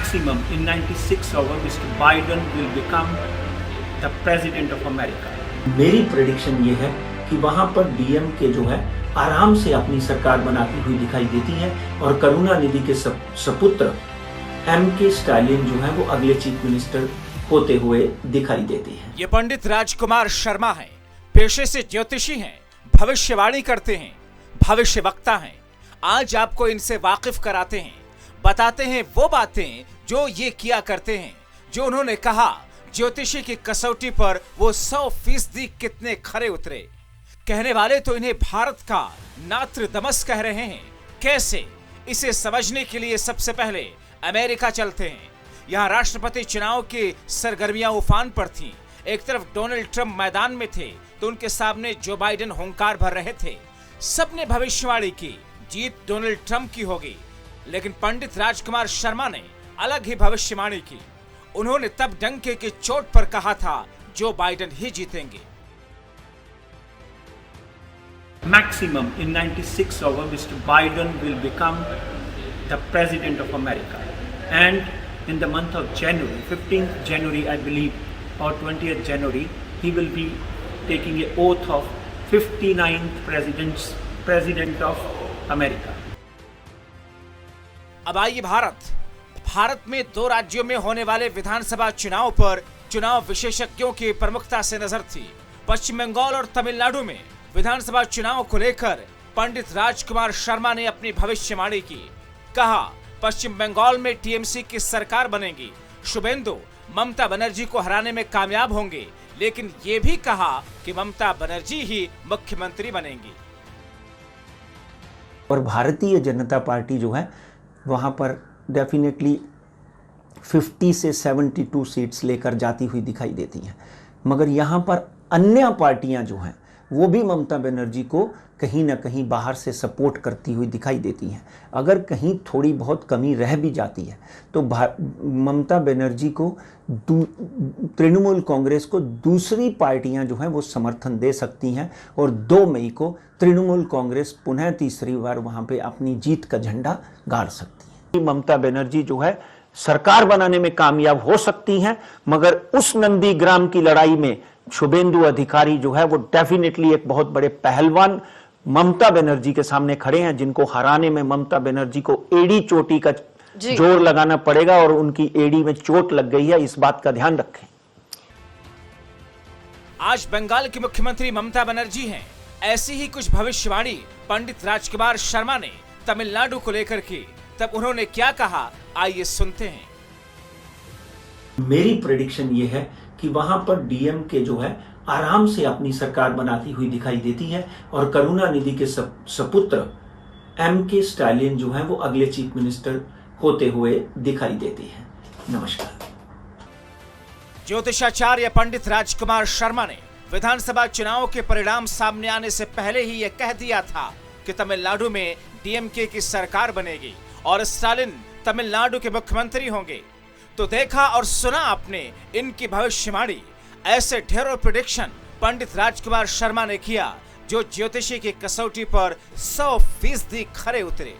maximum in 96 hours, Mr. Biden will become the president of America. मेरी prediction ये है कि वहां पर डीएमके जो है आराम से अपनी सरकार बनाती हुई दिखाई देती है और करुणानिधि के सपुत्र एमके स्टालिन जो है वो अगले चीफ मिनिस्टर होते हुए दिखाई देते हैं। ये पंडित राजकुमार शर्मा हैं, पेशे से ज्योतिषी हैं, भविष्यवाणी करते हैं, भविष्य वक्ता हैं। आज आपको इनसे वाकिफ कराते हैं, बताते हैं वो बातें जो ये किया करते हैं, जो उन्होंने कहा ज्योतिषी की कसौटी पर वो 100% कितने खरे उतरे। कहने वाले तो इन्हें भारत का नात्रदमस कह रहे हैं। कैसे, इसे समझने के लिए सबसे पहले अमेरिका चलते हैं। यहाँ राष्ट्रपति चुनाव की सरगर्मियां उफान पर थीं। एक तरफ डोनाल्ड ट्रंप मैदान में थे तो उनके सामने जो बाइडेन हुंकार भर रहे थे। सबने भविष्यवाणी की जीत डोनाल्ड ट्रंप की होगी, लेकिन पंडित राजकुमार शर्मा ने अलग ही भविष्यवाणी की। उन्होंने तब डंके की चोट पर कहा था जो बाइडेन ही जीतेंगे। Maximum in 96 hours, Mr. Biden will become the president of America. And in the month of January, 15th January, I believe, or 20th January, he will be taking an oath of 59th president of America. अब आइए भारत में 2 राज्यों में होने वाले विधानसभा चुनाव पर चुनाव विशेषज्ञों की प्रमुखता से नजर थी। पश्चिम बंगाल और तमिलनाडु में विधानसभा चुनाव को लेकर पंडित राजकुमार शर्मा ने अपनी भविष्यवाणी की। कहा पश्चिम बंगाल में टीएमसी की सरकार बनेगी, शुभेंदु ममता बनर्जी को हराने में कामयाब होंगे, लेकिन ये भी कहा कि ममता बनर्जी ही मुख्यमंत्री बनेंगी। और भारतीय जनता पार्टी जो है वहां पर डेफिनेटली 50 से 72 सीट्स लेकर जाती हुई दिखाई देती हैं, मगर यहाँ पर अन्य पार्टियां जो हैं वो भी ममता बनर्जी को कहीं ना कहीं बाहर से सपोर्ट करती हुई दिखाई देती हैं। अगर कहीं थोड़ी बहुत कमी रह भी जाती है तो ममता बनर्जी को तृणमूल कांग्रेस को दूसरी पार्टियां जो हैं वो समर्थन दे सकती हैं और 2 मई को तृणमूल कांग्रेस पुनः तीसरी बार वहां पे अपनी जीत का झंडा गाड़ सकती है। ममता बनर्जी जो है सरकार बनाने में कामयाब हो सकती हैं, मगर उस नंदीग्राम की लड़ाई में शुभेंदु अधिकारी जो है वो डेफिनेटली एक बहुत बड़े पहलवान ममता बनर्जी के सामने खड़े हैं, जिनको हराने में ममता बनर्जी को एड़ी चोटी का जोर लगाना पड़ेगा और उनकी एड़ी में चोट लग गई है, इस बात का ध्यान रखें। आज बंगाल की मुख्यमंत्री ममता बनर्जी हैं। ऐसी ही कुछ भविष्यवाणी पंडित राजकुमार शर्मा ने तमिलनाडु को लेकर की। तब उन्होंने क्या कहा, आइए सुनते हैं। मेरी प्रेडिक्शन ये है कि वहां पर डीएमके जो है आराम से अपनी सरकार बनाती हुई दिखाई देती है और करुणानिधि के सपुत्र एमके स्टालिन जो है वो अगले चीफ मिनिस्टर होते हुए दिखाई देते हैं। नमस्कार। ज्योतिषाचार्य पंडित राजकुमार शर्मा ने विधानसभा चुनाव के परिणाम सामने आने से पहले ही यह कह दिया था कि तमिलनाडु में डीएमके की सरकार बनेगी और स्टालिन तमिलनाडु के मुख्यमंत्री होंगे। तो देखा और सुना आपने इनकी भविष्यवाणी। ऐसे ढेरों प्रेडिक्शन पंडित राजकुमार शर्मा ने किया जो ज्योतिषी की कसौटी पर 100% खरे उतरे।